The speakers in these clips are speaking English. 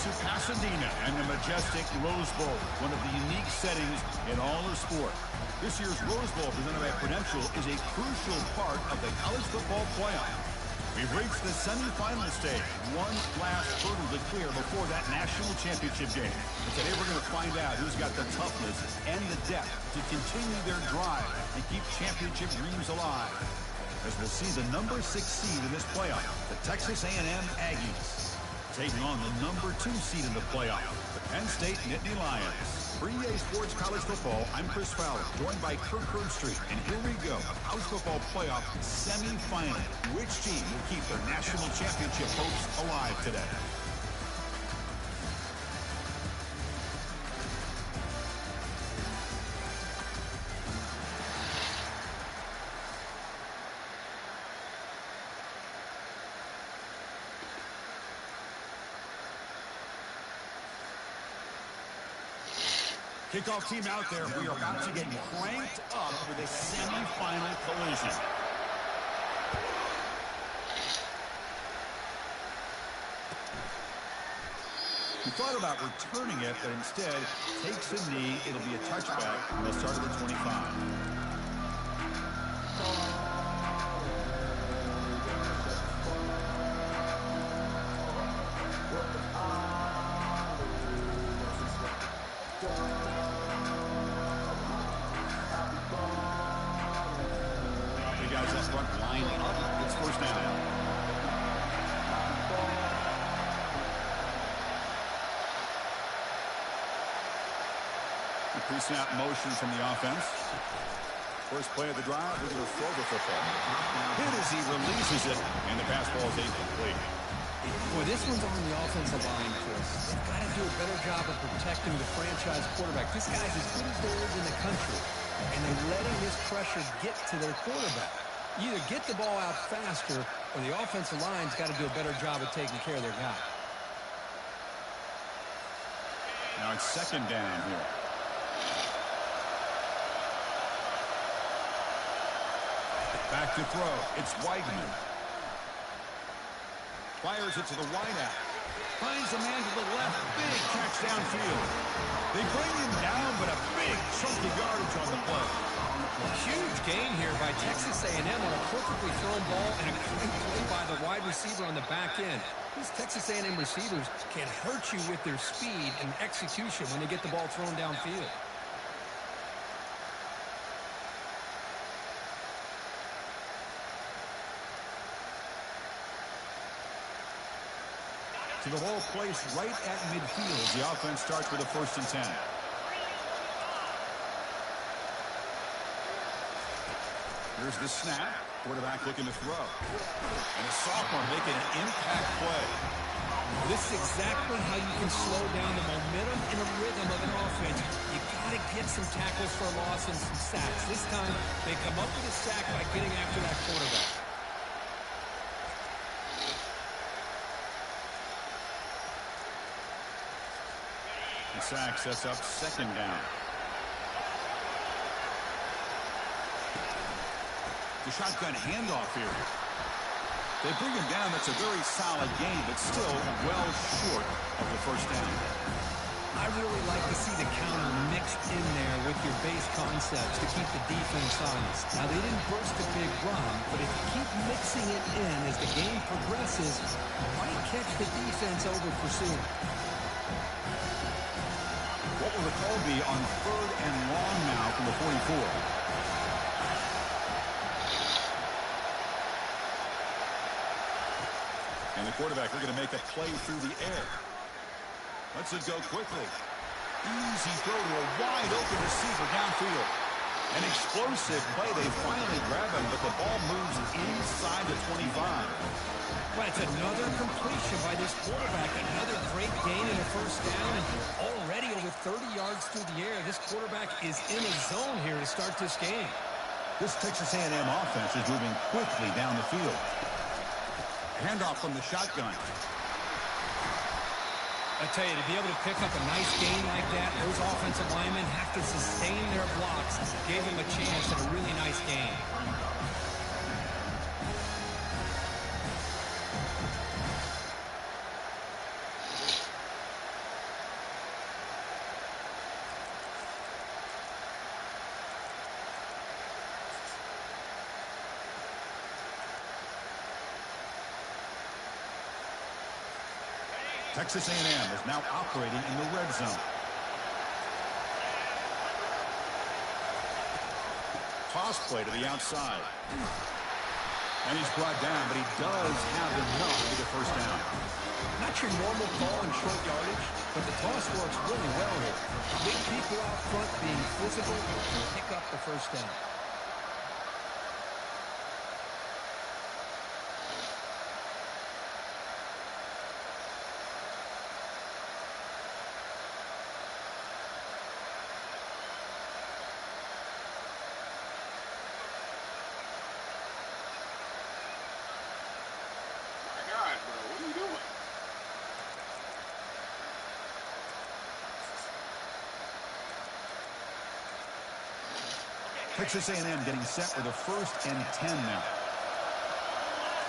to Pasadena and the majestic Rose Bowl, one of the unique settings in all of sport. This year's Rose Bowl, presented by Prudential, is a crucial part of the college football playoff. We've reached the semifinal stage, one last hurdle to clear before that national championship game. And today we're going to find out who's got the toughness and the depth to continue their drive and keep championship dreams alive. As we'll see the number 6 seed in this playoff, the Texas A&M Aggies, taking on the number 2 seed in the playoff, the Penn State Nittany Lions. For EA Sports College Football, I'm Chris Fowler, joined by Kirk Herbstreit. And here we go, college football playoff semifinal. Which team will keep their national championship hopes alive today? Kickoff team out there. We are about to get cranked up for the semifinal collision. He thought about returning it, but instead takes a knee. It'll be a touchback. They'll start at the 25. Pre-snap motion from the offense. First play of the drive, we're going to throw the football. Hit as he releases it, and the pass ball is incomplete. Boy, this one's on the offensive line, Chris. They've got to do a better job of protecting the franchise quarterback. This guy's as good as there is in the country, and they're letting this pressure get to their quarterback. You either get the ball out faster, or the offensive line's got to do a better job of taking care of their guy. Now it's second down here. Back to throw. It's Weidman. Fires it to the wideout. Finds a man to the left. Big catch downfield. They bring him down, but a big chunk of yardage on the play. Huge gain here by Texas A&M on a perfectly thrown ball and a great play by the wide receiver on the back end. These Texas A&M receivers can hurt you with their speed and execution when they get the ball thrown downfield. To the ball placed right at midfield. The offense starts with a 1st and 10. Here's the snap. Quarterback looking to throw. And a sophomore making an impact play. This is exactly how you can slow down the momentum and the rhythm of an offense. You got to get some tackles for a loss and some sacks. This time, they come up with a sack by getting after that quarterback. The sack sets up second down. The shotgun handoff here. They bring him down. That's a very solid game, but still well short of the 1st down. I really like to see the counter mixed in there with your base concepts to keep the defense honest. Now, they didn't burst a big run, but if you keep mixing it in as the game progresses, you might catch the defense over pursuit. What will the call be on 3rd and long now from the 44? And the quarterback looking to make a play through the air. Lets it go quickly. Easy throw to a wide open receiver downfield. An explosive play. They finally grab him, but the ball moves inside the 25. Well, it's another completion by this quarterback. Another great gain in the 1st down. And already over 30 yards through the air. This quarterback is in a zone here to start this game. This Texas A&M offense is moving quickly down the field. Handoff from the shotgun. I tell you, to be able to pick up a nice gain like that, those offensive linemen have to sustain their blocks. Gave him a chance at a really nice game. Texas A&M is now operating in the red zone. Toss play to the outside. And he's brought down, but he does have enough to get first down. Not your normal call in short yardage, but the toss works really well here. Big people out front being physical and pick up the first down. Texas A&M getting set with a 1st and 10 now.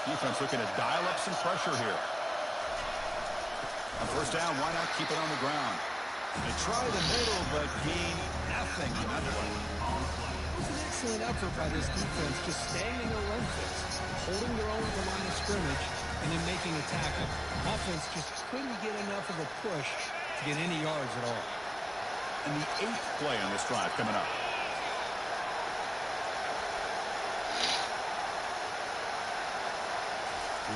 Defense looking to dial up some pressure here. On first down, why not keep it on the ground? They try the middle, but gain nothing on that play. It was an excellent effort by this defense, just staying in their run fits, holding their own at the line of scrimmage, and then making a tackle. Offense just couldn't get enough of a push to get any yards at all. And the 8th play on this drive coming up.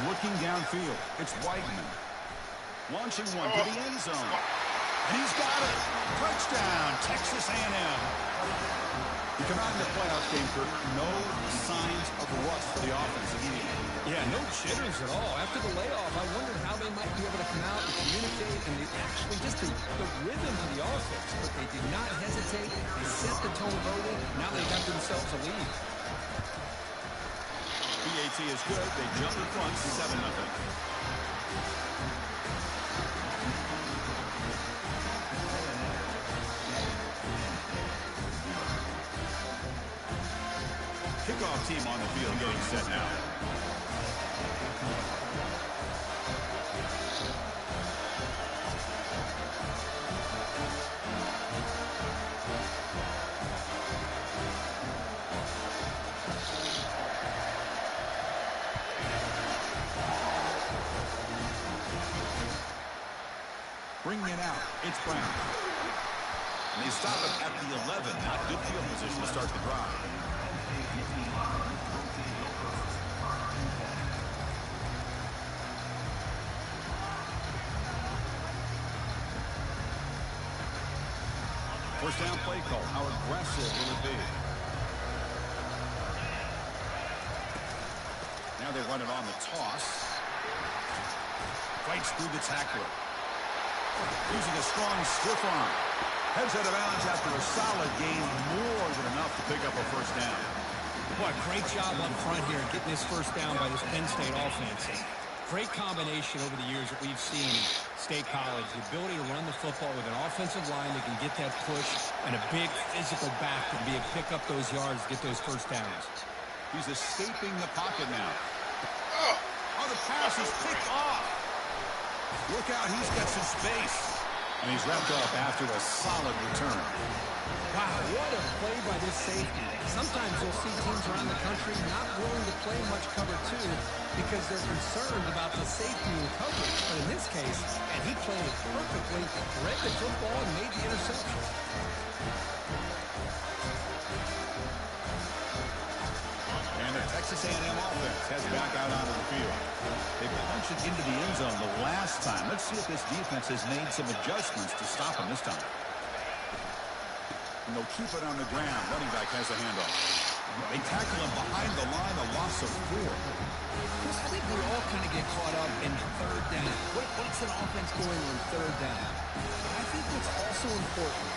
Looking downfield, it's Weigman. Launching one to the end zone. And he's got it. Touchdown, Texas A&M. You come out in the playoff game, Kirk, no signs of rust for the offense immediately. Yeah, no jitters at all. After the layoff, I wondered how they might be able to come out and communicate and actually just the rhythm to the offense. But they did not hesitate. They set the tone early. Now they got themselves a lead. PAT is good. They jump in front 7-0. Kickoff team on the field getting set now. Bringing it out, it's Brown. And they stop him at the 11. Not good field position to start the drive. First down play call. How aggressive will it be? Now they run it on the toss. Fights through the tackler. Using a strong stiff arm. Heads out of bounds after a solid gain, more than enough to pick up a first down. What a great job up front here getting this first down by this Penn State offense. Great combination over the years that we've seen in State College. The ability to run the football with an offensive line that can get that push and a big physical back to be able to pick up those yards, get those first downs. He's escaping the pocket now. Oh, the pass is picked off. Look out, he's got some space. And he's wrapped up after a solid return. Wow, what a play by this safety. Sometimes you'll see teams around the country not willing to play much cover two because they're concerned about the safety and coverage. But in this case, and he played it perfectly, read the football and made the interception. And the Texas A&M offense heads back out onto the field. They punched it into the end zone the last time. Let's see if this defense has made some adjustments to stop him this time. And they'll keep it on the ground. Running back has a handoff. They tackle him behind the line, a loss of 4. Chris, I think we all kind of get caught up in third down. What's an offense doing on third down? But I think what's also important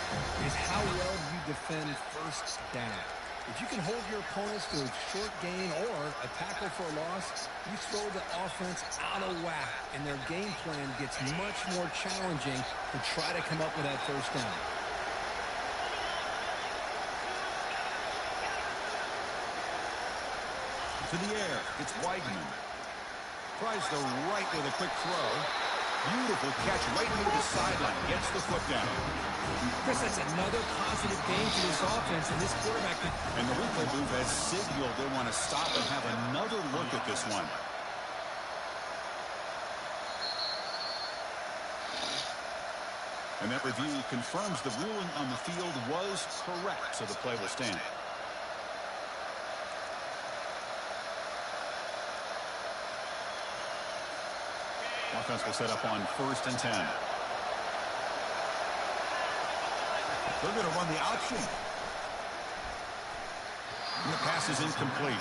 is how well you defend first down. If you can hold your opponents to a short gain or a tackle for a loss, you throw the offense out of whack, and their game plan gets much more challenging to try to come up with that first down. To the air, it's Weigman. Tries the right with a quick throw. Beautiful catch right near the sideline. Gets the foot down. Chris, that's another positive game for this offense and this quarterback. And the replay booth has signaled they want to stop and have another look at this one. And that review confirms the ruling on the field was correct, so the play will stand. Offense will set up on 1st and 10. They're going to run the option. And the pass is incomplete.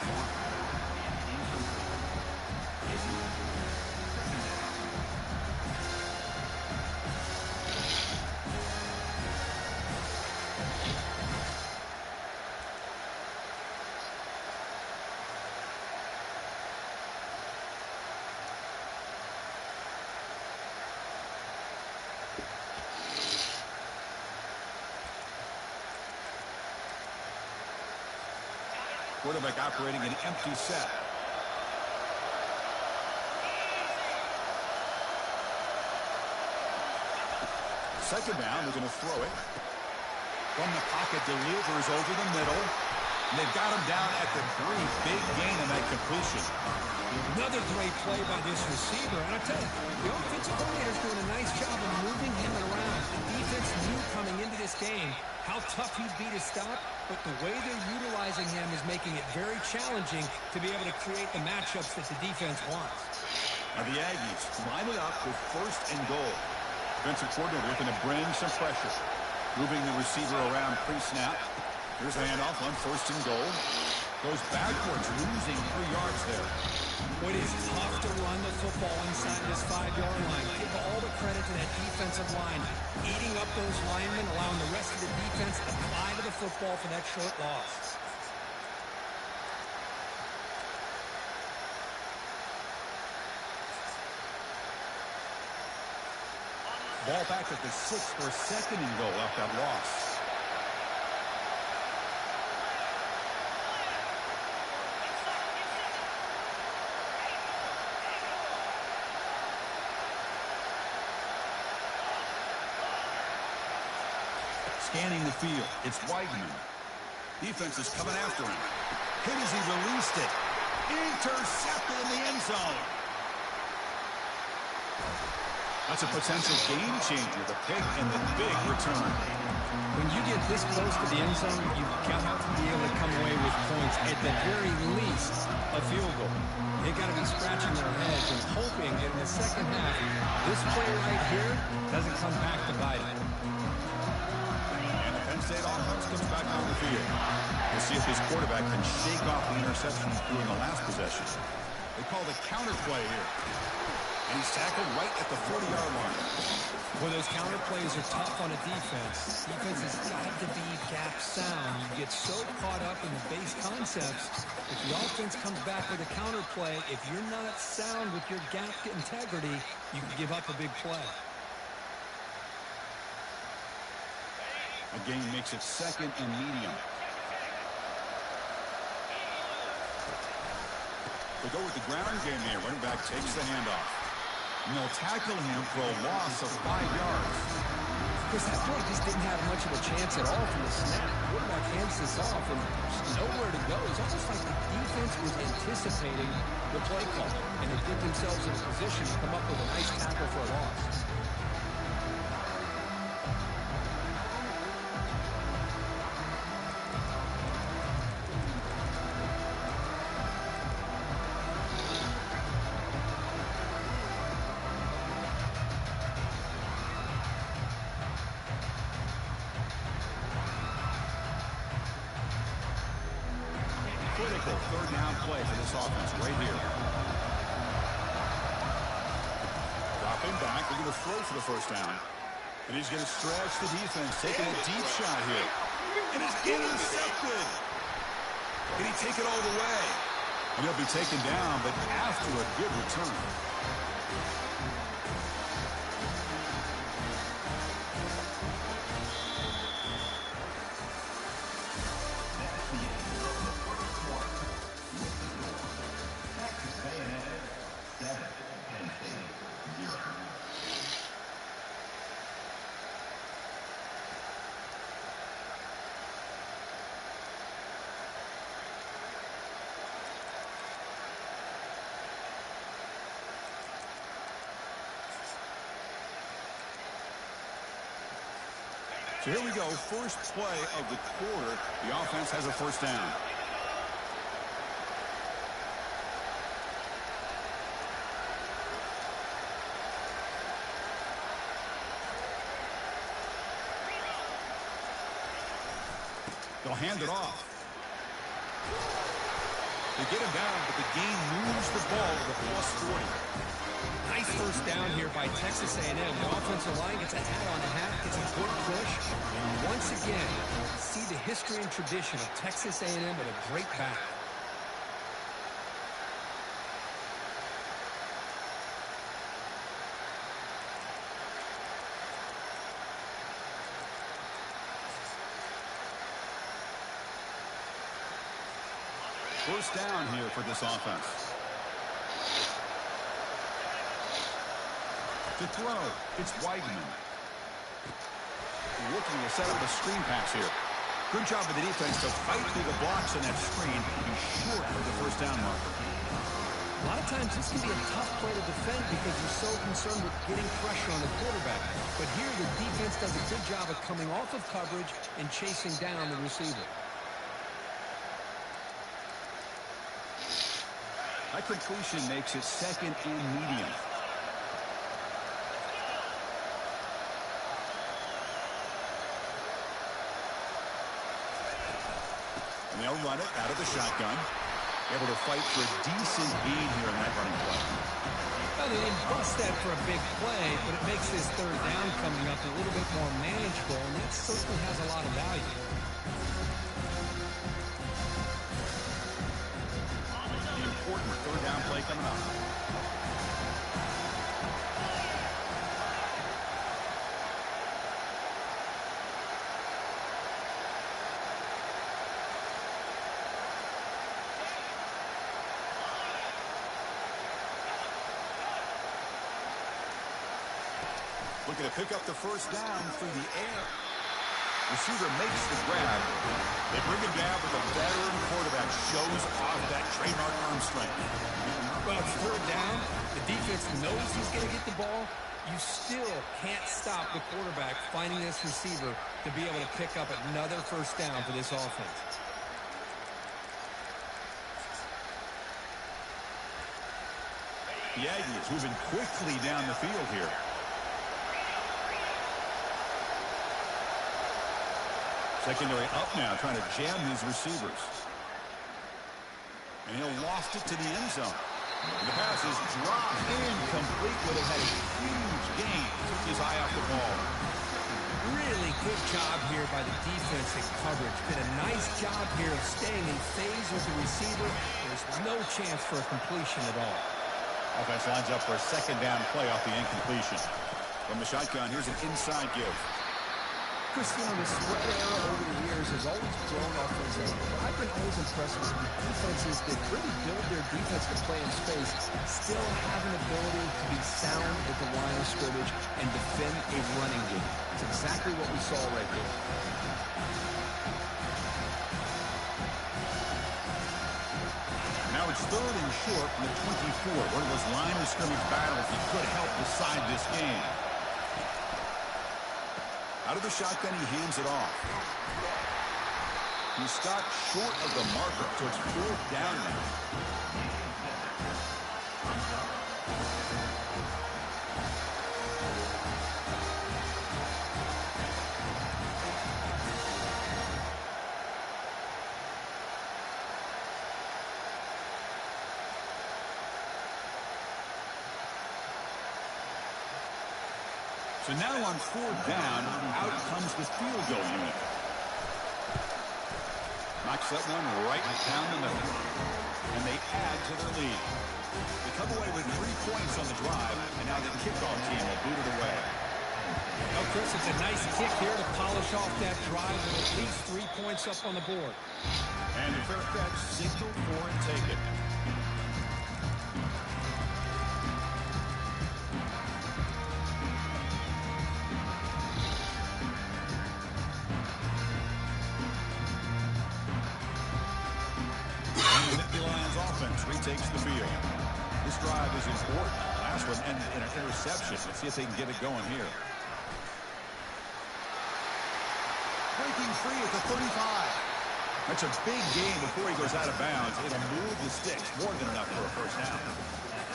Quarterback operating an empty set. Second down, they're going to throw it. From the pocket, delivers over the middle. And they've got him down at the 3. Big gain on that completion. Another great play by this receiver. And I tell you, the offensive coordinator's doing a nice job of moving him around. The defense knew coming into this game how tough he'd be to stop, but the way they're utilizing him is making it very challenging to be able to create the matchups that the defense wants. Now the Aggies line it up with 1st and goal. Defensive coordinator looking to bring some pressure. Moving the receiver around pre-snap. Here's the handoff on 1st and goal. Goes backwards, losing 3 yards there. It is tough to run the football inside this 5-yard line. Give all the credit to that defensive line. Eating up those linemen, allowing the rest of the defense to fly to the football for that short loss. Ball back at the 6 for 2nd and goal after that loss. Scanning the field, it's Weidman. Defense is coming after him. Hit as he released it. Intercepted in the end zone. That's a potential game changer, the pick and the big return. When you get this close to the end zone, you've got to be able to come away with points, at the very least, a field goal. They've got to be scratching their heads and hoping that in the second half, this play right here doesn't come back to bite them. State offense comes back on the field. We'll see if his quarterback can shake off the interception during the last possession. They call the counter play here. And he's tackled right at the 40-yard line. Well, those counter plays are tough on a defense. Defense has got to be gap sound. You get so caught up in the base concepts. If the offense comes back with a counter play, if you're not sound with your gap integrity, you can give up a big play. Again, makes it 2nd and medium. They go with the ground game here. Running back takes the handoff. And they'll tackle him for a loss of 5 yards. Because that play just didn't have much of a chance at all from the snap. Quarterback hands this off and there's nowhere to go. It's almost like the defense was anticipating the play call. And they put themselves in a position to come up with a nice tackle for a loss. Critical 3rd down play for this offense right here. Dropping back, they're going to throw for the 1st down. And he's going to stretch the defense, taking a deep shot here. And it's intercepted. Can he take it all the way? And he'll be taken down, but after a good return. So here we go, first play of the quarter. The offense has a first down. They'll hand it off. They get him down, but the game moves the ball to the +40. Nice first down here by Texas A&M. The offensive line gets a hat on a hat, gets a good push. And once again, see the history and tradition of Texas A&M with a great back. First down here for this offense. To throw, it's Weidman. Looking to set up a screen pass here. Good job of the defense to fight through the blocks in that screen and be short of the first down marker. A lot of times this can be a tough play to defend because you're so concerned with getting pressure on the quarterback. But here the defense does a good job of coming off of coverage and chasing down the receiver. That completion makes it second and medium. And they'll run it out of the shotgun. Able to fight for a decent lead here in that running play. Well, they didn't bust that for a big play, but it makes this third down coming up a little bit more manageable, and that certainly has a lot of value. Important third down play coming up. Looking to pick up the first down through the air. Receiver makes the grab. They bring him down, but the veteran quarterback shows off that trademark arm strength. Well, it's third down. The defense knows he's going to get the ball. You still can't stop the quarterback finding this receiver to be able to pick up another first down for this offense. The Aggies moving quickly down the field here. Secondary up now, trying to jam these receivers. And he'll loft it to the end zone. And the pass is dropped incomplete, but it had a huge gain. Took his eye off the ball. Really good job here by the defense in coverage. Did a nice job here of staying in phase with the receiver. There's no chance for a completion at all. Offense lines up for a second down play off the incompletion. From the shotgun, here's an inside give. Christian, the spread era over the years has always grown offensively. I've been always impressed with the defenses that really build their defense to play in space, still have an ability to be sound at the line of scrimmage and defend a running game. It's exactly what we saw right there. Now it's third and short from the 24. One of those line of scrimmage battles that could help decide this game. Out of the shotgun, he hands it off. He stopped short of the marker, so it's fourth down now. So now on fourth down, out comes the field goal unit. Knocks that one right down the middle. And they add to their lead. They come away with 3 points on the drive, and now the kickoff team will boot it away. Well, Chris, it's a nice kick here to polish off that drive with at least 3 points up on the board. And the fair catch signaled for and taken. Retakes the field. This drive is important. Last one ended in an interception. Let's see if they can get it going here. breaking free at the 35. That's a big gain before he goes out of bounds. It'll move the sticks. More than enough for a first down.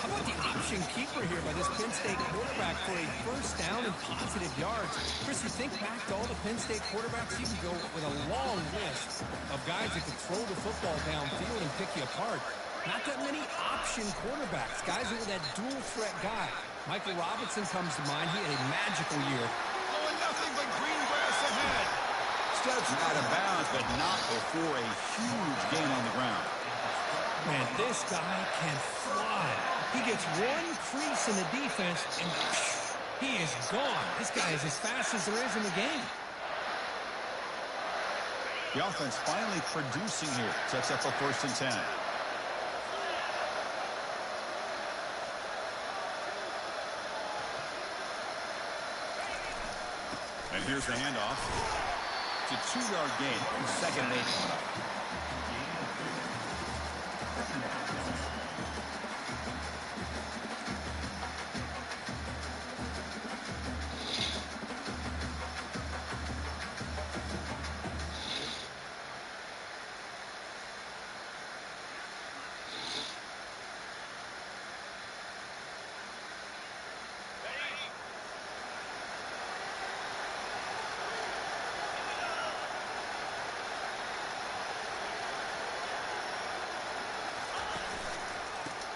How about the option keeper here by this Penn State quarterback for a first down and positive yards? Chris, you think back to all the Penn State quarterbacks, you can go with a long list of guys that could throw the football downfield and pick you apart. Not that many option quarterbacks, guys who were that dual threat guy. Michael Robinson comes to mind. He had a magical year. Oh, and nothing but green grass ahead. Steps out of bounds, but not before a huge gain on the ground. Man, this guy can fly. He gets one crease in the defense, and he is gone. This guy is as fast as there is in the game. The offense finally producing here. Sets up a 1st and 10. And here's the handoff. It's a 2-yard gain. 2nd and 8 coming up.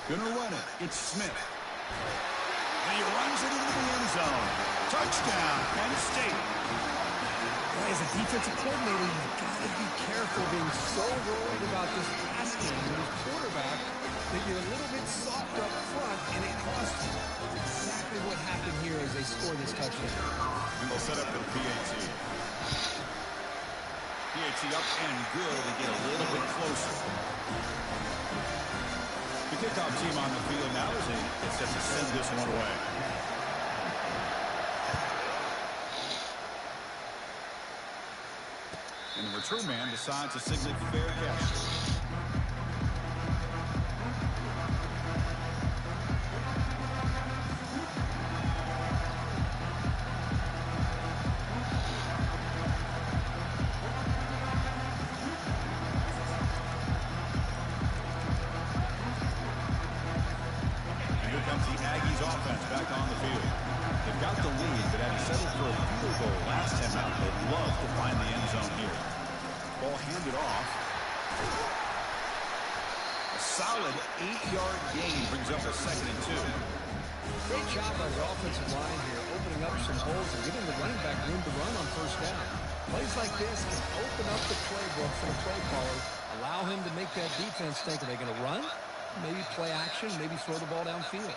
Gonna run it. It's Smith. And he runs it into the end zone. Touchdown, Penn State. As a defensive coordinator, you've got to be careful being so worried about this pass game with his quarterback that you're a little bit soft up front, and it costs you. That's exactly what happened here as they score this touchdown. And they'll set up for the PAT. PAT up and good to get a little bit closer. The kickoff team on the field now is it sets to send this one away. And the return man decides to signal fair catch. Solid 8-yard gain brings up a 2nd and 2. Great job by the offensive line here, opening up some holes and giving the running back room to run on first down. Plays like this can open up the playbook for the play caller, allow him to make that defense think, are they going to run? Maybe play action, maybe throw the ball downfield.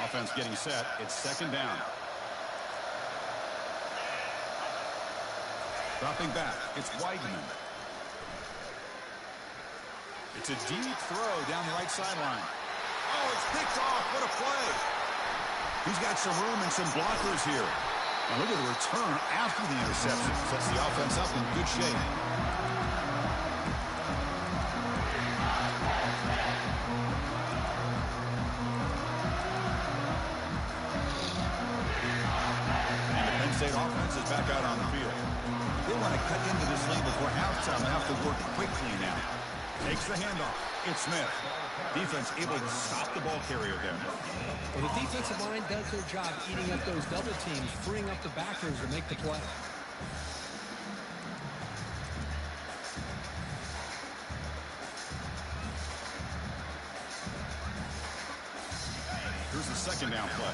Offense getting set. It's 2nd down. Dropping back. It's Weidman. It's a deep throw down the right sideline. Oh, it's picked off. What a play. He's got some room and some blockers here. And look at the return after the interception. Sets the offense up in good shape. State offense is back out on the field. They want to cut into this lead before halftime. They have to work quickly now. Takes the handoff. It's Smith. Defense able to stop the ball carrier there. Well, the defensive line does their job eating up those double teams, freeing up the backers to make the play. Here's the 2nd down play.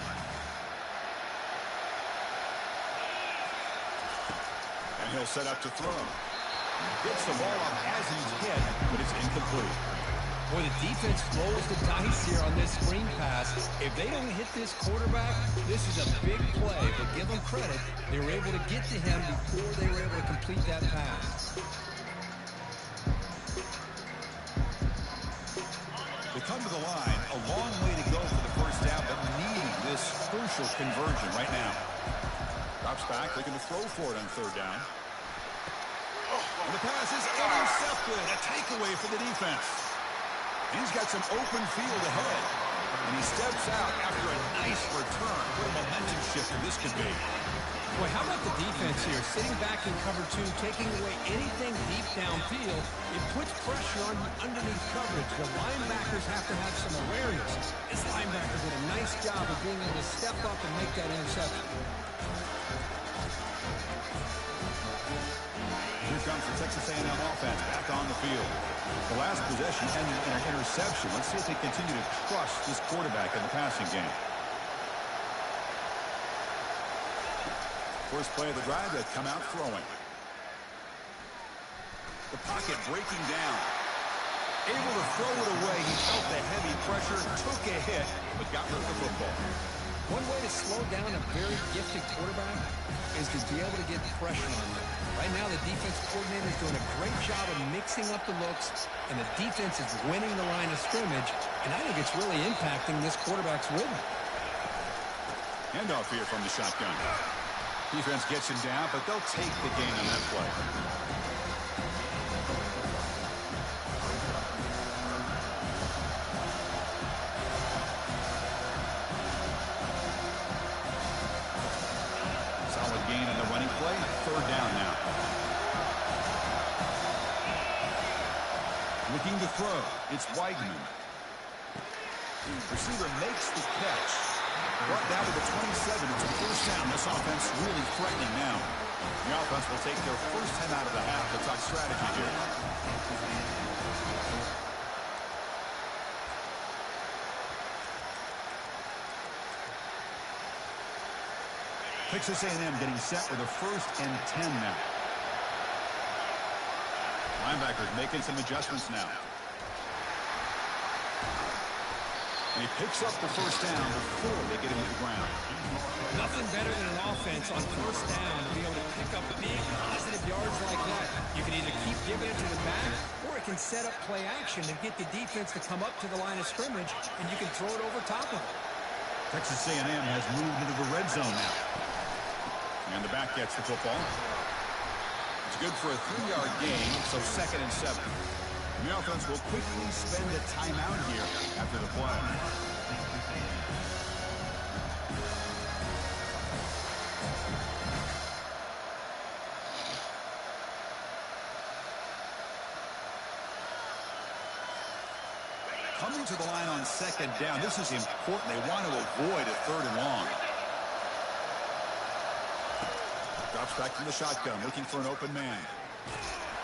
And he'll set up to throw. Gets the ball up as he's hit, but it's incomplete. Boy, the defense rolls the dice here on this screen pass. If they don't hit this quarterback, this is a big play. But give them credit, they were able to get to him before they were able to complete that pass. They come to the line, a long way to go for the first down, but need this crucial conversion right now. Drops back, looking to throw for it on 3rd down. And the pass is intercepted. up good. A takeaway for the defense. He's got some open field ahead. And he steps out after a nice return. What a momentum shifter this could be. Boy, how about the defense here? Sitting back in cover two, taking away anything deep downfield. It puts pressure on the underneath coverage. The linebackers have to have some awareness. This linebacker did a nice job of being able to step up and make that interception. Here comes the Texas A&M offense back on the field. The last possession ended in an interception. Let's see if they continue to trust this quarterback in the passing game. First play of the drive, they come out throwing. The pocket breaking down. Able to throw it away. He felt the heavy pressure, took a hit, but got rid of the football. One way to slow down a very gifted quarterback is to be able to get pressure on him. Right now, the defense coordinator is doing a great job of mixing up the looks, and the defense is winning the line of scrimmage, and I think it's really impacting this quarterback's rhythm. Handoff here from the shotgun. Defense gets him down, but they'll take the gain on that play. Solid gain on the running play. Third down now. Looking to throw. It's Weigman. Receiver makes the catch. Brought down to the 27. It's a first down. This offense really threatening now. The offense will take their first 10 out of the half. That's our strategy here. Texas A&M getting set with a first and 10 now. Linebackers making some adjustments now. And he picks up the first down before they get him to the ground. Nothing better than an offense on first down to be able to pick up big, positive yards like that. You can either keep giving it to the back, or it can set up play action and get the defense to come up to the line of scrimmage, and you can throw it over top of it. Texas A&M has moved into the red zone now. And the back gets the football. It's good for a 3-yard gain, so 2nd and 7. The offense will quickly spend a timeout here after the play. Coming to the line on 2nd down. This is important. They want to avoid a 3rd and long. Drops back from the shotgun, looking for an open man.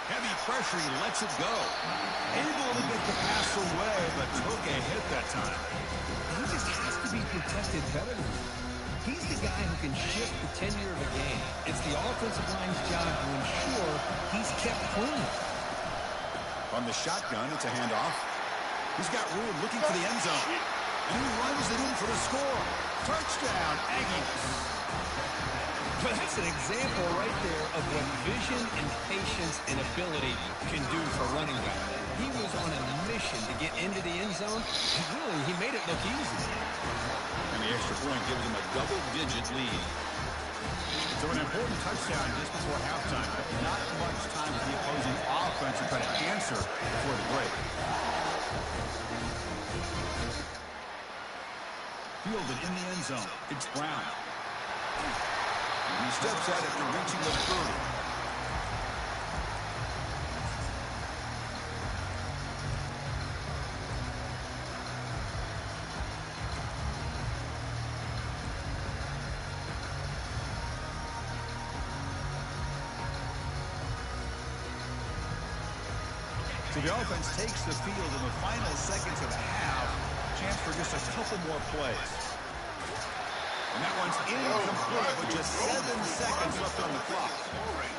Heavy pressure, he lets it go. Able to get the pass away, but took a hit that time. He just has to be protected better than that. He's the guy who can shift the tenure of a game. It's the offensive line's job to ensure he's kept clean. From the shotgun, it's a handoff. He's got room looking for the end zone. And he runs it in for the score. Touchdown, Aggies. But that's an example right there of what vision and patience and ability can do for running back. He was on a mission to get into the end zone. And really, he made it look easy. And the extra point gives him a double-digit lead. So an important touchdown just before halftime. But not much time for the opposing offense to try to answer before the break. Fielded in the end zone. It's Brown. He steps out after reaching the 30. So the offense takes the field in the final seconds of the half. Chance for just a couple more plays. And that one's incomplete with just 7 seconds left on the clock.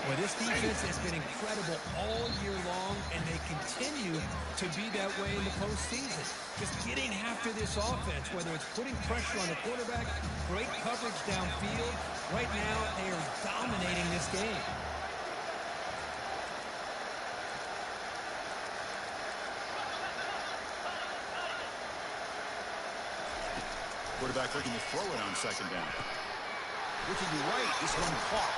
Well, this defense has been incredible all year long, and they continue to be that way in the postseason. Just getting after this offense, whether it's putting pressure on the quarterback, great coverage downfield. Right now, they are dominating this game. Quarterback looking to throw it on 2nd down. Looking right, this one caught.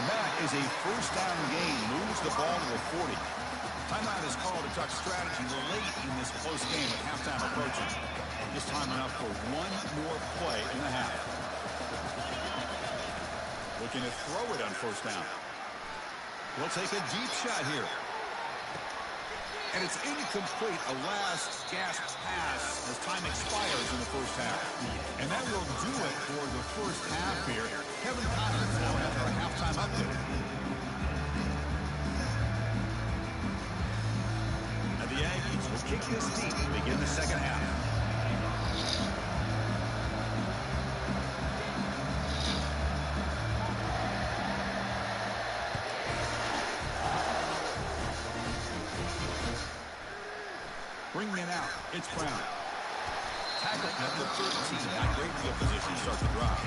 And that is a first down gain. Moves the ball to the 40. Timeout is called to talk strategy late in this close game with halftime approaching. This time enough for one more play in the half. Looking to throw it on first down. We'll take a deep shot here. And it's incomplete, a last gasp pass as time expires in the first half. And that will do it for the first half here. Kevin Connors now has our halftime update. And the Aggies will kick this deep to begin the second half. Bringing it out, it's Brown. Tackle at the 13. Not great field position to start the drive.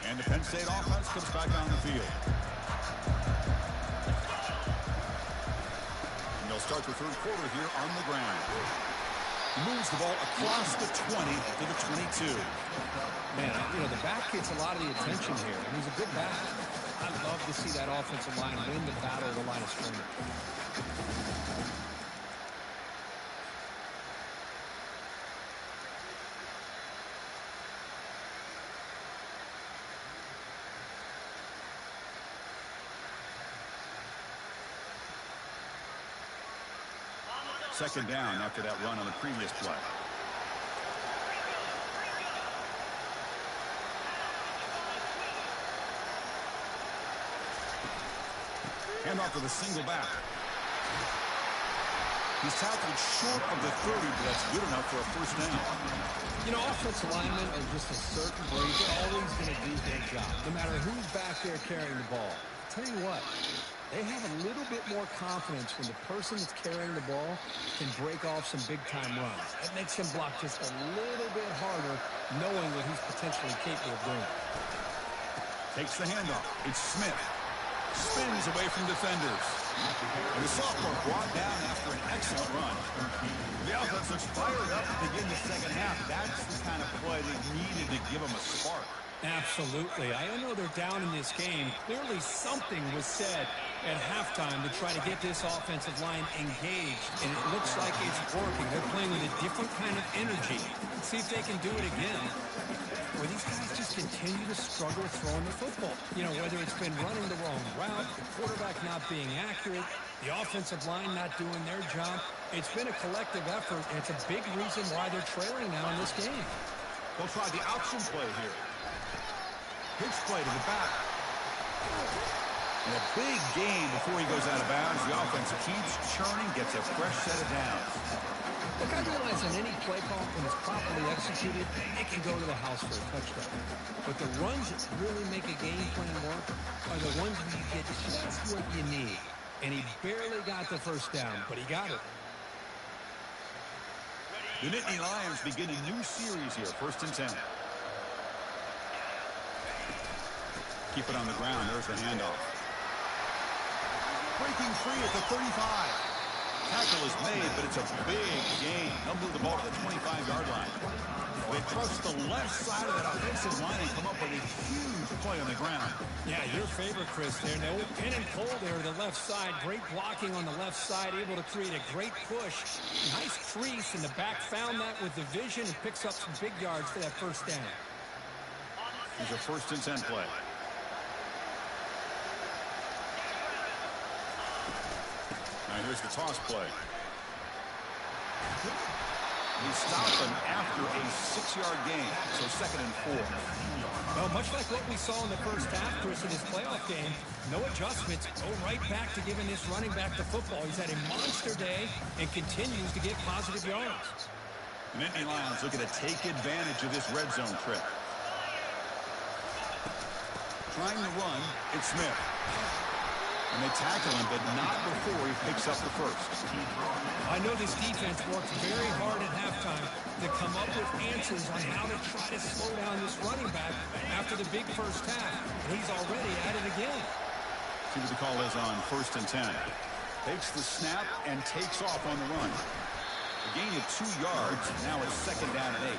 And the Penn State offense comes back on the field. And they'll start the third quarter here on the ground. Moves the ball across the 20 to the 22. Man, you know, the back gets a lot of the attention here, and he's a good back. I love to see that offensive line win the battle of the line of scrimmage. Second down after that run on the previous play. Hand off to the single back. He's tackled short of the 30, but that's good enough for a first down. You know, offensive linemen are just a certain breed. They're always going to do their job, no matter who's back there carrying the ball. I'll tell you what, they have a little bit more confidence when the person that's carrying the ball can break off some big-time runs. It makes him block just a little bit harder, knowing what he's potentially capable of doing. Takes the handoff. It's Smith. Spins away from defenders. And the sophomore brought down after an excellent run. The offense looks fired up to begin the second half. That's the kind of play they needed to give them a spark. Absolutely. I know they're down in this game. Clearly something was said at halftime to try to get this offensive line engaged, and it looks like it's working. They're playing with a different kind of energy. Let's see if they can do it again. Or these guys just continue to struggle throwing the football. You know, whether it's been running the wrong route, the quarterback not being accurate, the offensive line not doing their job. It's been a collective effort, and it's a big reason why they're trailing now in this game. They'll try the option play here. Pitch play to the back. And a big gain before he goes out of bounds. The offense keeps churning, gets a fresh set of downs. Look, I realize on any play call, when it's properly executed, it can go to the house for a touchdown. But the runs that really make a game plan work are the ones where you get just what you need. And he barely got the first down, but he got it. The Nittany Lions begin a new series here, 1st and 10. Keep it on the ground. There's the handoff. Breaking free at the 35. Tackle is made, but it's a big gain. They'll move the ball to the 25-yard line. They trust the left side of that offensive line and come up with a huge play on the ground. Yeah, your favorite, Chris, there. No pin and pull there to the left side. Great blocking on the left side, able to create a great push. Nice crease, and the back found that with the vision and picks up some big yards for that first down. Here's a 1st and 10 play. Now here's the toss play. He stopped him after a 6-yard gain, so 2nd and 4. Well, much like what we saw in the first half, Chris, in this playoff game, no adjustments, go right back to giving this running back the football. He's had a monster day and continues to get positive yards. The Nittany Lions looking to take advantage of this red zone trip. Trying to run, it's Smith. And they tackle him, but not before he picks up the first. I know this defense worked very hard at halftime to come up with answers on how to try to slow down this running back after the big first half. And he's already at it again. See what the call is on 1st and 10. Takes the snap and takes off on the run. A gain of 2 yards. Now it's 2nd down and 8.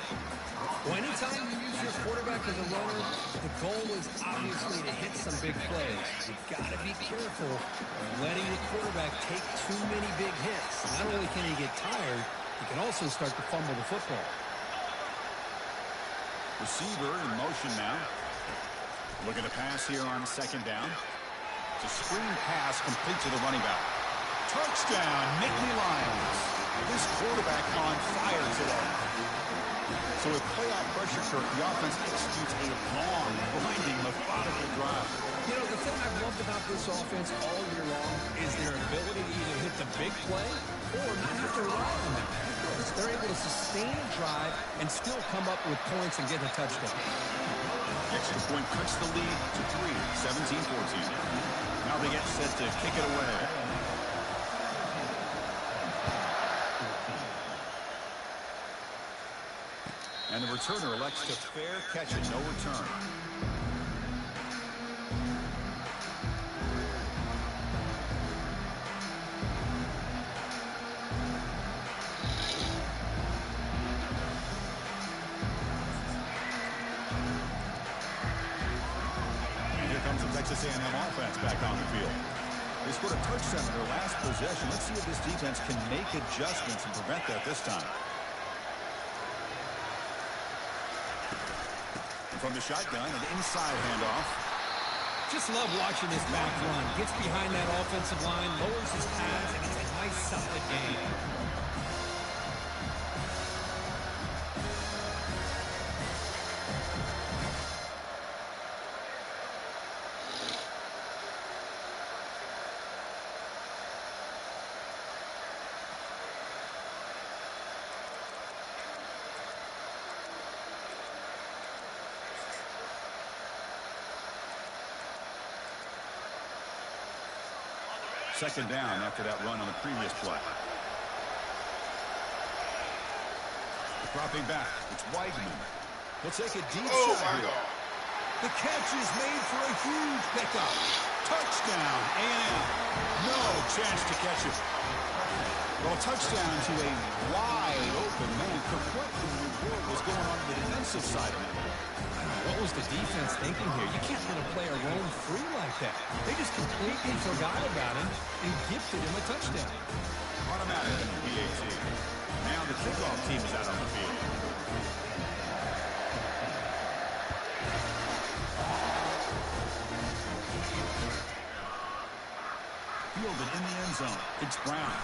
Well, anytime you use your quarterback as a runner, the goal is obviously to hit some big plays. You've got to be careful of letting your quarterback take too many big hits. Not only can he get tired, he can also start to fumble the football. Receiver in motion now. Looking to pass here on 2nd down. It's a screen pass complete to the running back. Touchdown, Nittany Lions. This quarterback on fire today. So with playoff pressure, Kirk, the offense executes a long, grinding, methodical drive. You know, the thing I've loved about this offense all year long is their ability to either hit the big play or not have to rely on that. They're able to sustain a drive and still come up with points and get a touchdown. Extra point cuts the lead to 3, 17-14. Now they get set to kick it away. And the returner elects to fair catch it, no return. And here comes the Texas A&M offense back on the field. They scored a touchdown in their last possession. Let's see if this defense can make adjustments and prevent that this time. From the shotgun, an inside handoff. Just love watching this back run. Gets behind that offensive line, lowers his pads, and it's a nice, solid game. Second down after that run on the previous play. Dropping back, it's Weidman. He'll take a deep shot here. The catch is made for a huge pickup. Touchdown, A&M. No chance to catch it. Well, touchdown to a wide open man. What in the world was going on the defensive side of that? What was the defense thinking here? You can't let a player roam free like that. They just completely forgot about him and gifted him a touchdown. Automatic in the PAT. Now the kickoff team is out on the field. Fielded in the end zone. It's Brown.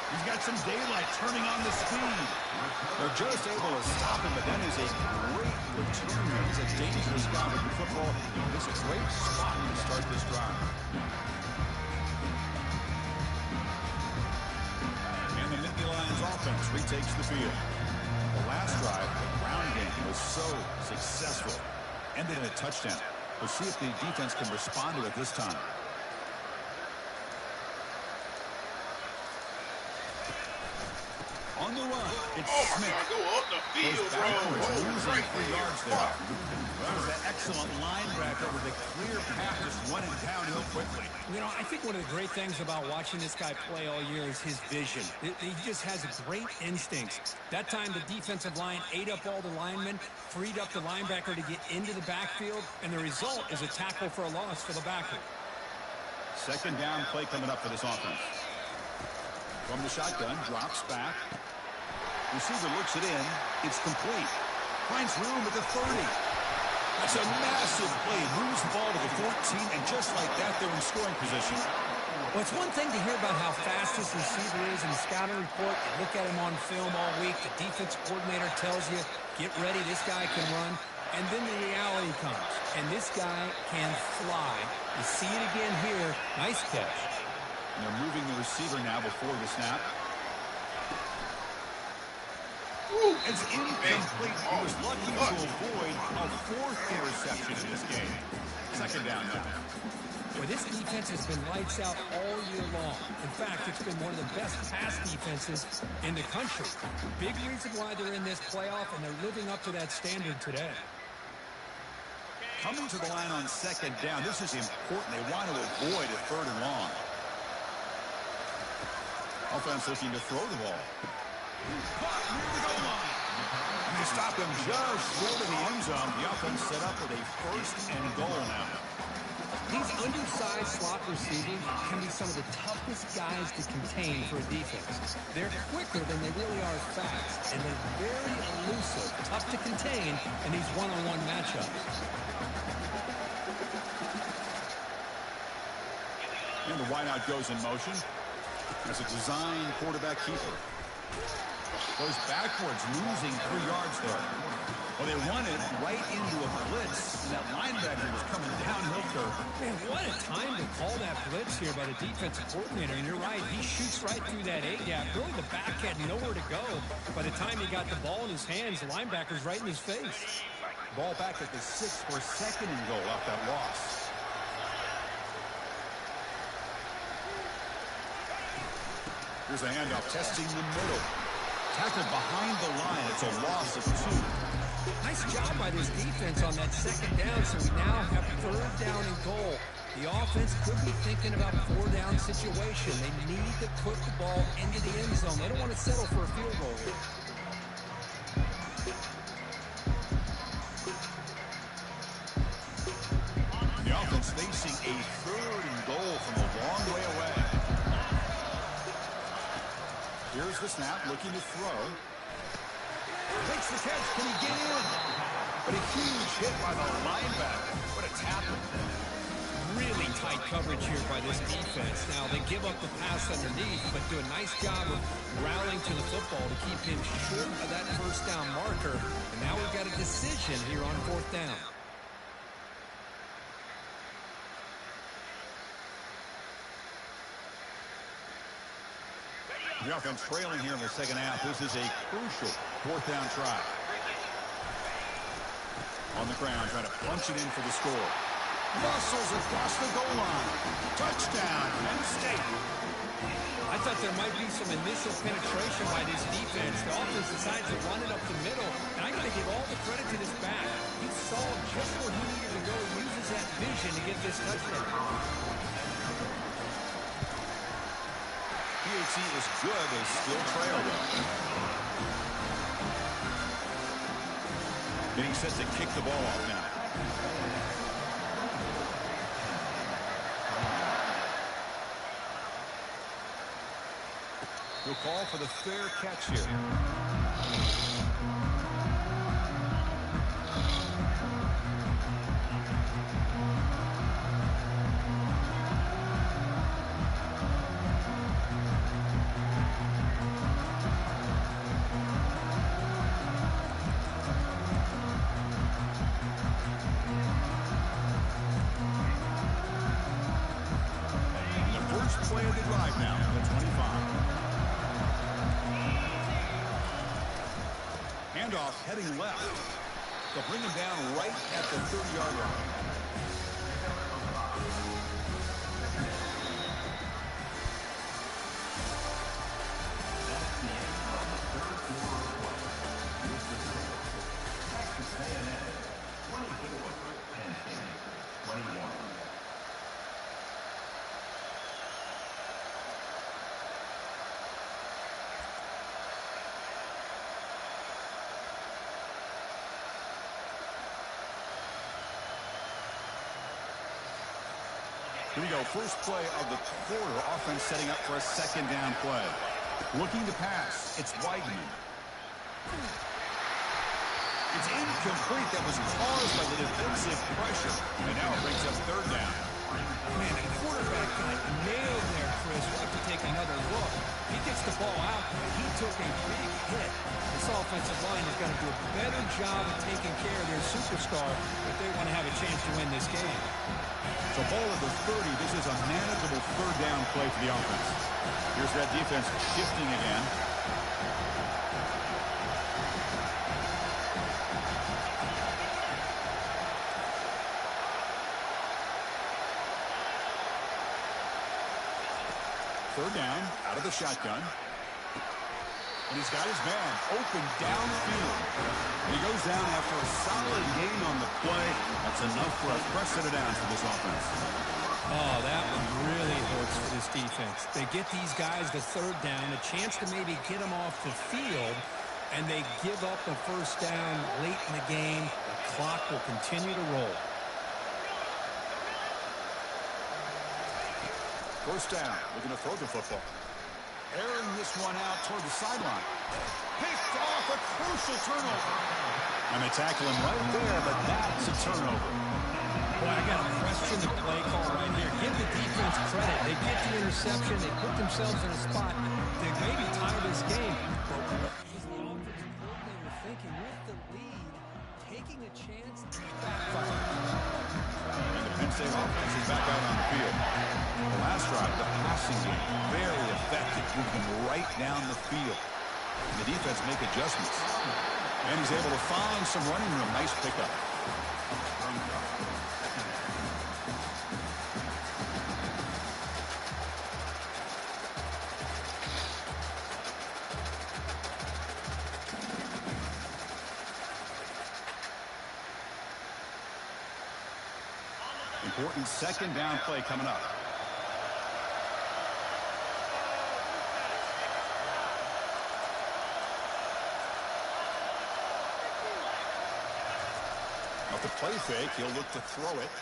He's got some daylight turning on the speed. They're just able to stop him, but that is a great return. He's a dangerous guy with the football. It's a great spot to start this drive. And the Nittany Lions offense retakes the field. The last drive, the ground game, was so successful. Ended in a touchdown. We'll see if the defense can respond to it this time. On the run, it's Smith. Go up the field, losing 3 yards there. That was an excellent linebacker with a clear path, just running downhill quickly. You know, I think one of the great things about watching this guy play all year is his vision. He just has great instincts. That time, the defensive line ate up all the linemen, freed up the linebacker to get into the backfield, and the result is a tackle for a loss for the backer. Second down play coming up for this offense. From the shotgun, drops back. Receiver looks it in. It's complete. Finds room at the 30. That's a massive play. Moves the ball to the 14, and just like that, they're in scoring position. Well, it's one thing to hear about how fast this receiver is in the scouting report. You look at him on film all week. The defense coordinator tells you, get ready, this guy can run. And then the reality comes, and this guy can fly. You see it again here. Nice catch. And they're moving the receiver now before the snap. It's incomplete. He was lucky to avoid a 4th interception in this game. Second down now. Well, this defense has been lights out all year long. In fact, it's been one of the best pass defenses in the country. Big reason why they're in this playoff, and they're living up to that standard today. Coming to the line on second down, this is important. They want to avoid a 3rd and long. Offense looking to throw the ball. Caught near the goal line. And they stop him just short of the end zone. The offense set up with a 1st and goal now. These undersized slot receivers can be some of the toughest guys to contain for a defense. They're quicker than they really are fast, and they're very elusive, tough to contain in these one-on-one matchups. And the wideout goes in motion as a design quarterback keeper. Goes backwards, losing 3 yards there. Well, they run it right into a blitz, and that linebacker was coming downhill curve. Man, what a time to call that blitz here by the defensive coordinator. And you're right, he shoots right through that A-gap. Really, the back had nowhere to go. By the time he got the ball in his hands, the linebacker's right in his face. Ball back at the 6 for 2nd and goal off that loss. Here's a handoff, testing the middle. Tackled behind the line. It's a loss of 2. Nice job by this defense on that 2nd down, so we now have 3rd down and goal. The offense could be thinking about 4-down situation. They need to put the ball into the end zone. They don't want to settle for a field goal here. The offense facing a 3rd and goal from a long way away. Here's the snap, looking to throw. Makes the catch. Can he get in? But a huge hit by the linebacker. What a tackle. Really tight coverage here by this defense. Now, they give up the pass underneath, but do a nice job of rallying to the football to keep him short of that 1st down marker. And now we've got a decision here on 4th down. The offense trailing here in the 2nd half. This is a crucial 4th down try. On the ground, trying to punch it in for the score. Muscles across the goal line. Touchdown, Penn State. I thought there might be some initial penetration by this defense. The offense decides to run it up the middle, and I got to give all the credit to this back. He saw just where he needed to go. He uses that vision to get this touchdown. PHC is good. They still trail though. Getting set to kick the ball off now. We'll call for the fair catch here. Play of the drive now, the 25. Handoff heading left. They'll bring him down right at the 30-yard line. Here we go, first play of the quarter. Offense setting up for a 2nd down play. Looking to pass, it's Weidman. It's incomplete. That was caused by the defensive pressure. And now it brings up 3rd down. Man, the quarterback got nailed there, Chris. We'll have to take another look. He gets the ball out, but he took a big hit. This offensive line has got to do a better job of taking care of their superstar if they want to have a chance to win this game. So ball at the 30. This is a manageable 3rd down play for the offense. Here's that defense shifting again. Third down, out of the shotgun. And he's got his man open downfield. He goes down after a solid gain on the play. That's enough for a fresh set of downs for this offense. Oh, that one really hurts for this defense. They get these guys to third down, a chance to maybe get them off the field, and they give up a first down late in the game. The clock will continue to roll. First down, looking to throw the football. Airing this one out toward the sideline. Picked off, a crucial turnover. And they tackle him right there, but that's a turnover. Boy, I got to question the play call right here. Give the defense credit. They get the interception. They put themselves in a spot to maybe tie this game. But what is the offensive coordinator thinking with the lead, taking a chance to backfire? And the Penn State offense is back out on the field. The last drive, the passing game, very effective, moving right down the field. And the defense make adjustments. And he's able to find some running room. Nice pickup. Important second down play coming up. Off the play fake, he'll look to throw it.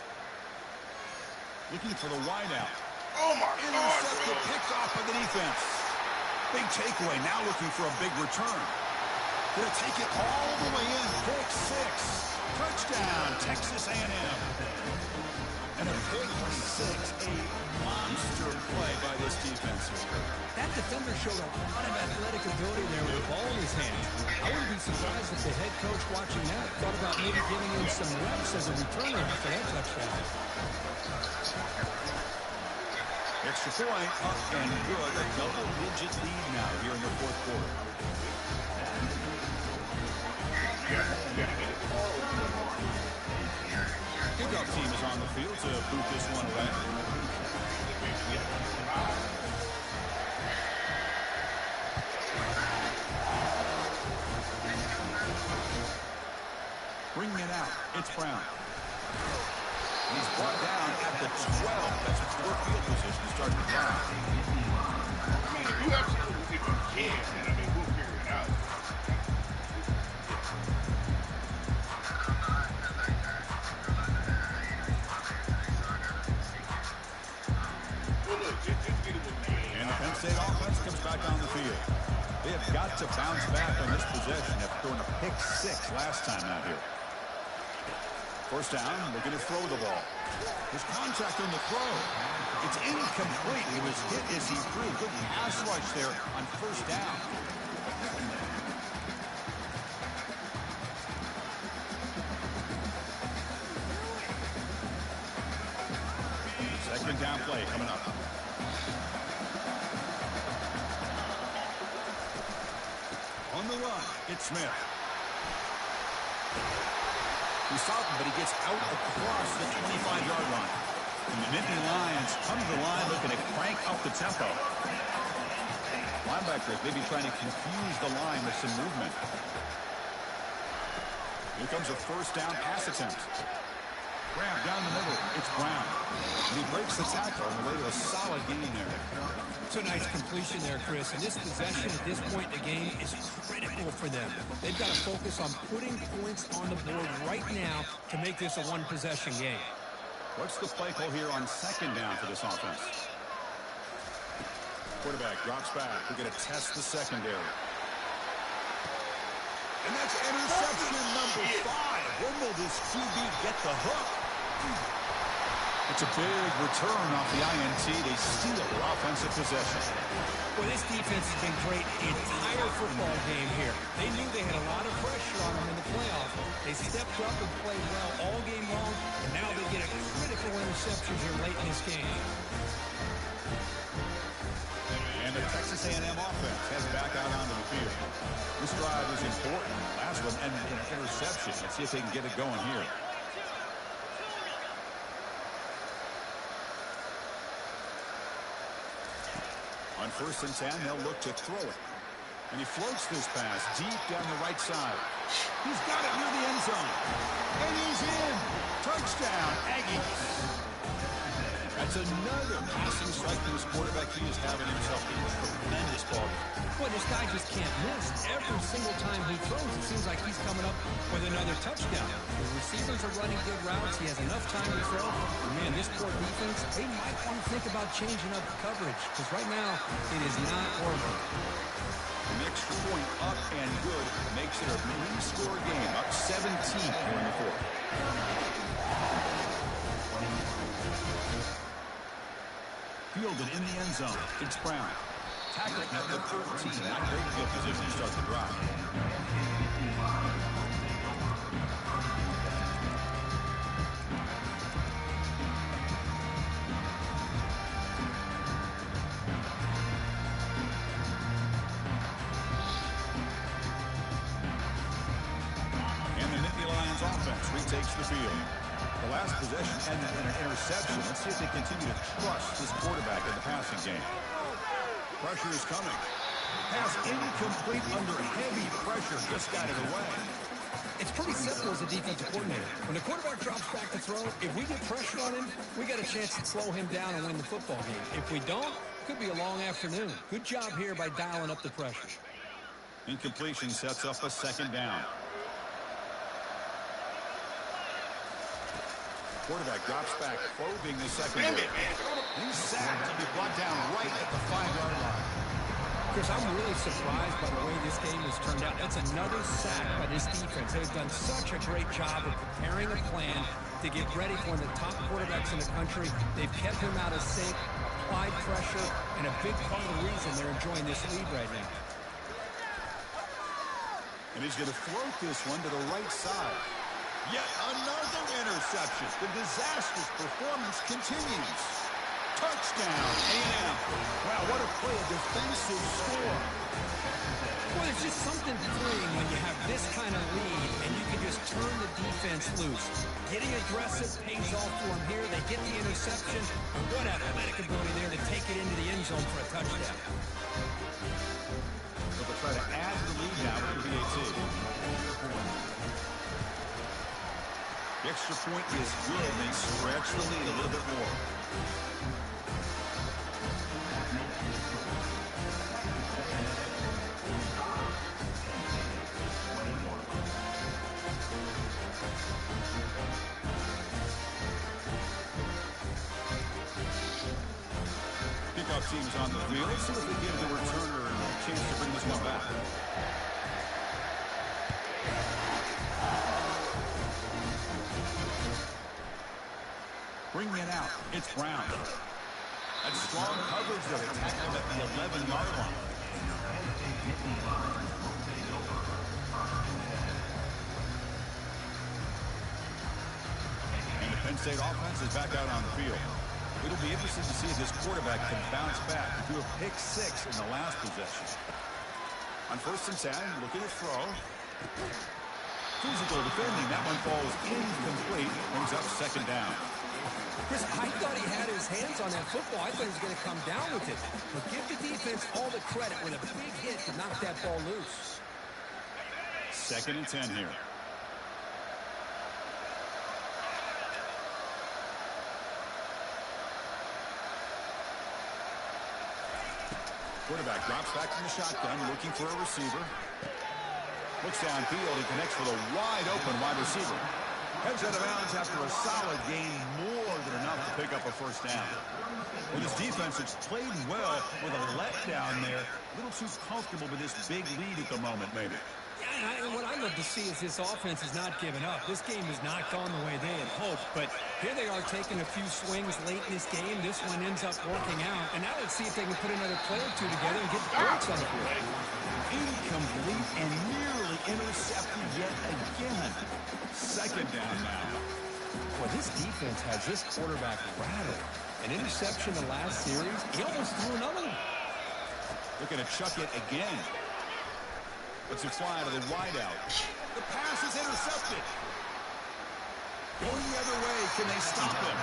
Looking for the wideout. Oh, my God. Intercepted, picked off by the defense. Big takeaway, now looking for a big return. Gonna take it all the way in. Pick six. Touchdown, Texas A&M. And a big 6, a monster play by this defense. That defender showed a lot of athletic ability there with the ball in his hand. I wouldn't be surprised if the head coach watching that thought about maybe giving him some reps as a returner after that touchdown. Extra point, up and good. A double-digit lead now here in the fourth quarter. Kickoff team is on the field to boot this one away. Bringing it out, it's Brown. He's brought down at the 12. That's a poor field position to start the drive. I mean, if you absolutely can, then, I mean, we'll figure it out. And the Penn State offense comes back on the field. They have got to bounce back on this possession after throwing a pick six last time out here. First down, looking to throw the ball. There's contact on the throw. It's incomplete. He was hit as he threw. Good pass rush there on first down. Second down play coming up. On the run, it's Smith. He's stopping, but he gets out across the 25-yard line. And the Nittany Lions come to the line looking to crank up the tempo. Linebackers maybe trying to confuse the line with some movement. Here comes a first down pass attempt. Grab down the middle. It's Brown. And he breaks the tackle on the way to a solid gain there. It's a nice completion there, Chris. And this possession at this point in the game is critical for them. They've got to focus on putting points on the board right now to make this a one-possession game. What's the play call here on second down for this offense? Quarterback drops back. We're going to test the secondary. And that's interception number 5. When will this QB get the hook? It's a big return off the INT. They steal their offensive possession. Well, this defense has been great the entire football game here. They knew they had a lot of pressure on them in the playoffs. They stepped up and played well all game long, and now they get a critical interception here late in this game. And the Texas A&M offense heads back out onto the field. This drive is important. Last one ended in an interception. Let's see if they can get it going here. On 1st and 10, they'll look to throw it. And he floats this pass deep down the right side. He's got it near the end zone. And he's in. Touchdown, Aggies. That's another passing strike to his quarterback. He is having himself a tremendous ball. Boy, this guy just can't miss. Every single time he throws, it seems like he's coming up with another touchdown. The receivers are running good routes. He has enough time to throw. And man, this poor defense, they might want to think about changing up the coverage because right now it is not working. An extra point up and good makes it a 3-score game, up 17 here in the fourth. Fielded in the end zone. It's Brown. Tackled at the 13. Not great field position to start the drive. And the Nittany Lions offense retakes the field. The last possession ended in an interception. Let's see if they continue to trust this quarterback in the passing game. Pressure is coming. Pass incomplete under heavy pressure. Just got it away. It's pretty simple as a defensive coordinator. When the quarterback drops back to throw, if we get pressure on him, we got a chance to slow him down and win the football game. If we don't, it could be a long afternoon. Good job here by dialing up the pressure. Incompletion sets up a second down. Quarterback drops back, probing the secondary. He's sacked to be brought down right at the 5-yard line. Chris, I'm really surprised by the way this game has turned out. That's another sack by this defense. They've done such a great job of preparing a plan to get ready for one of the top quarterbacks in the country. They've kept him out of sync, applied pressure, and a big part of the reason they're enjoying this lead right now. And he's going to float this one to the right side. Yet another interception. The disastrous performance continues. Touchdown, A&M. Wow, what a play, a defensive score. Well, there's just something freeing when you have this kind of lead and you can just turn the defense loose. Getting aggressive pays off for them here. They get the interception. And what athletic ability there to take it into the end zone for a touchdown. So they'll try to add the lead now with the PAT. The extra point is good. They stretch the lead a little bit more. Kickoff team's on the field. Let's see if they give the returner a chance to bring this one back. Bringing it out, it's Brown. That's strong coverage that attacked him at the 11-yard line. And the Penn State offense is back out on the field. It'll be interesting to see if this quarterback can bounce back and do a pick 6 in the last possession. On 1st and 10, looking to throw. Physical defending, that one falls incomplete, brings up second down. Chris, I thought he had his hands on that football. I thought he was going to come down with it. But give the defense all the credit with a big hit to knock that ball loose. 2nd and 10 here. Quarterback drops back from the shotgun, looking for a receiver. Looks downfield, he connects with a wide-open wide receiver. Heads out of bounds after a solid gain, more than enough to pick up a first down. Well, this defense has played well with a letdown there. A little too comfortable with this big lead at the moment, maybe. Yeah, and what I love to see is this offense is not giving up. This game has not gone the way they had hoped, but here they are taking a few swings late in this game. This one ends up working out, and now let's see if they can put another play or two together and get the points on the field. Incomplete and nearly intercepted yet again. Second down now. Well, this defense has this quarterback rattled. An interception the last series, he almost threw another one. Looking to chuck it again. Let's it fly to the wideout. The pass is intercepted. Going the other way, can they stop him?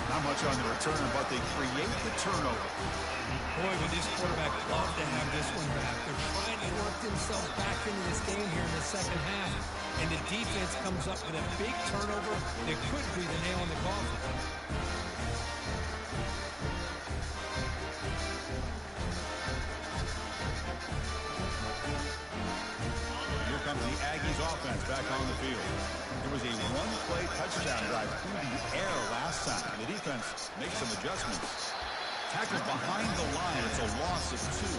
Not much on the return, but they create the turnover. Boy, would this quarterback love to have this one back. They're trying to work themselves back into this game here in the second half. And the defense comes up with a big turnover that could be the nail in the coffin. Here comes the Aggies offense back on the field. It was a one-play touchdown drive through the air last time. The defense makes some adjustments. Tackled behind the line. It's a loss of 2.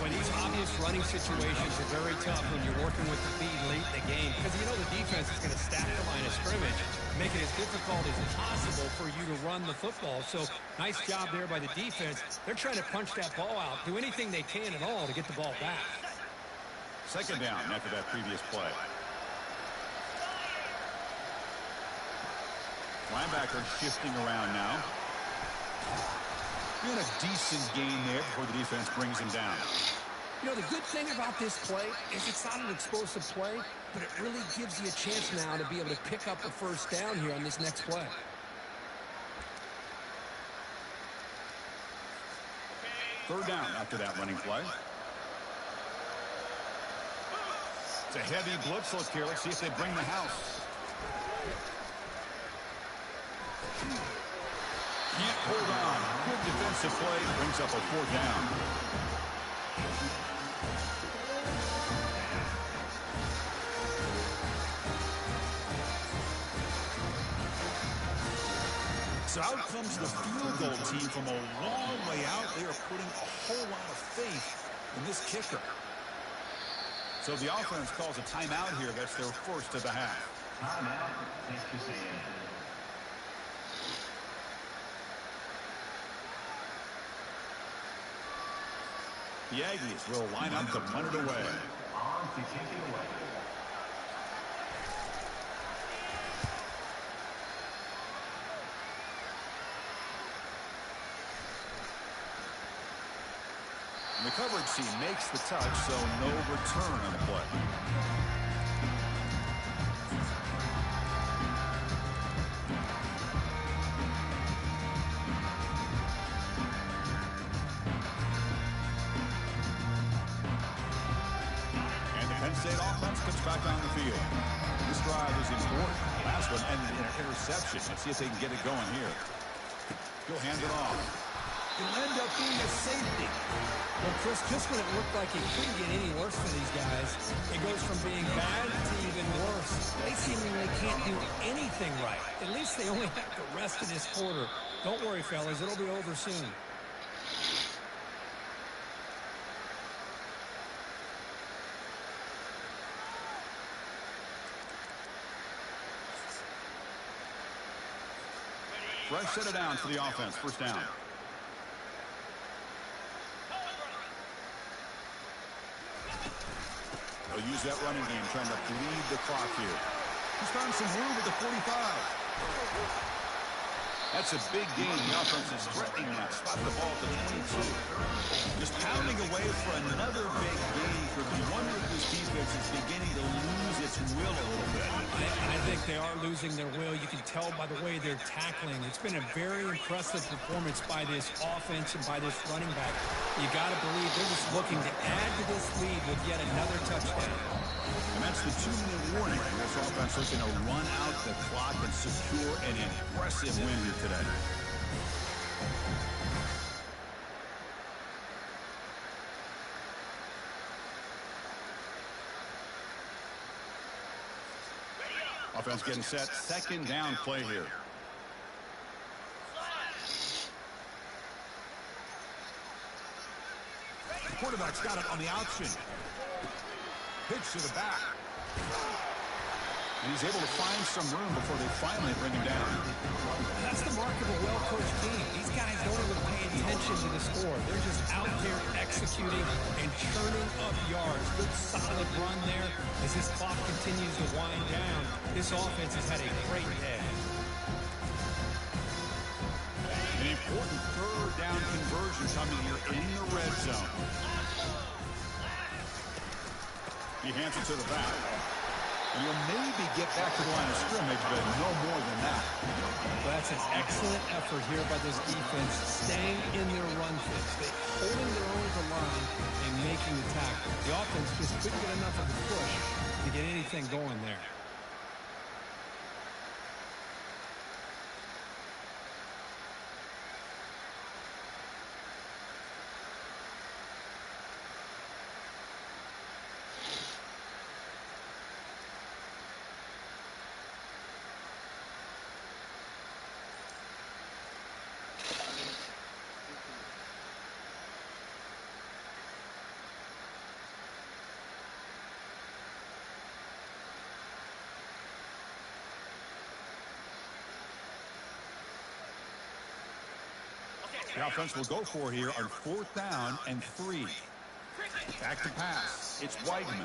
Well, these obvious running situations are very tough when you're working with the lead late in the game because you know the defense is going to stack the line of scrimmage, make it as difficult as possible for you to run the football. So nice job there by the defense. They're trying to punch that ball out, do anything they can at all to get the ball back. Second down after that previous play. Linebacker shifting around now. And a decent gain there before the defense brings him down. You know, the good thing about this play is it's not an explosive play, but it really gives you a chance now to be able to pick up a first down here on this next play. Third down after that running play. It's a heavy blitz look here. Let's see if they bring the house. Can't hold on. Good defensive play. Brings up a 4th down. So out comes the field goal team from a long way out. They are putting a whole lot of faith in this kicker. So the offense calls a timeout here. That's their first of the half. Timeout. Texas A&M. The Aggies will line up to punt it away. On to kick it away. And the coverage team makes the touch, so no return on the play. State offense comes back on the field. This drive is important. Last one ended in an interception. Let's see if they can get it going here. He'll hand it off. It'll end up being a safety. Well, Chris, just when it looked like it couldn't get any worse for these guys, it goes from being bad to even worse. They seemingly can't do anything right. At least they only have the rest of this quarter. Don't worry, fellas. It'll be over soon. Fresh set of downs for the offense. First down. They'll use that running game, trying to bleed the clock here. He's found some room at the 45. That's a big gain. The offense is threatening that. Spot the ball at the 22. Just pounding away for another big gain. For the wonder if this defense is beginning to lose its will a little bit. I think they are losing their will. You can tell by the way they're tackling. It's been a very impressive performance by this offense and by this running back. You got to believe they're just looking to add to this lead with yet another touchdown. And that's the 2-minute warning. This offense looking to run out the clock and secure an impressive win here today. Offense getting set. Second down play here. The quarterback's got it on the option. Pitch to the back. And he's able to find some room before they finally bring him down. That's the mark of a well-coached team. These guys don't even pay attention to the score. They're just out there executing and churning up yards. Good solid run there as this clock continues to wind down. This offense has had a great day. An important third down conversion coming here in the red zone. He hands it to the back. And he'll maybe get back to the line of scrimmage, but no more than that. Well, that's an excellent effort here by this defense, staying in their run fits. They're holding their own at the line and making the tackle. The offense just just couldn't get enough of the push to get anything going there. The offense will go for here on 4th down and 3. Back to pass. It's Weidman.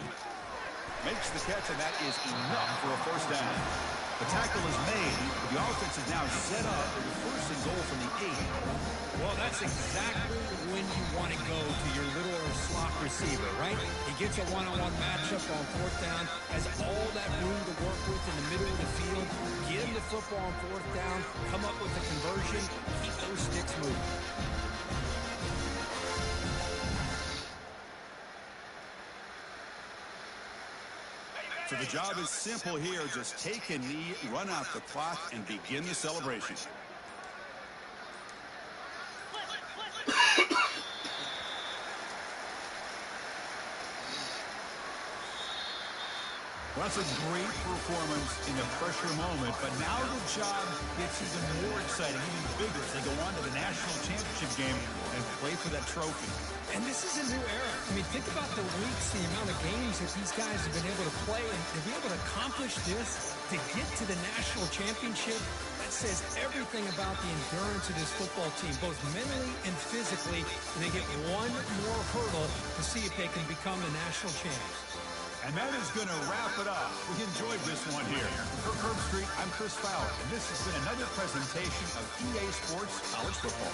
Makes the catch, and that is enough for a 1st down. The tackle is made. The offense is now set up for the 1st and goal from the 8. Well, that's exactly when you want to go to your little slot receiver, right? He gets a one-on-one matchup on 4th down, has all that room to work with in the middle of the field. Get him the football on 4th down, come up with a conversion, keep those sticks moving. So the job is simple here. Just take a knee, run out the clock, and begin the celebration. Well, that's a great performance in the pressure moment, but now the job gets even more exciting, even bigger as they go on to the national championship game and play for that trophy. And this is a new era. I mean, think about the weeks, the amount of games that these guys have been able to play, and to be able to accomplish this, to get to the national championship, that says everything about the endurance of this football team, both mentally and physically, and they get one more hurdle to see if they can become the national champs. And that is going to wrap it up. We enjoyed this one here. For Curb Street, I'm Chris Fowler, and this has been another presentation of EA Sports College Football.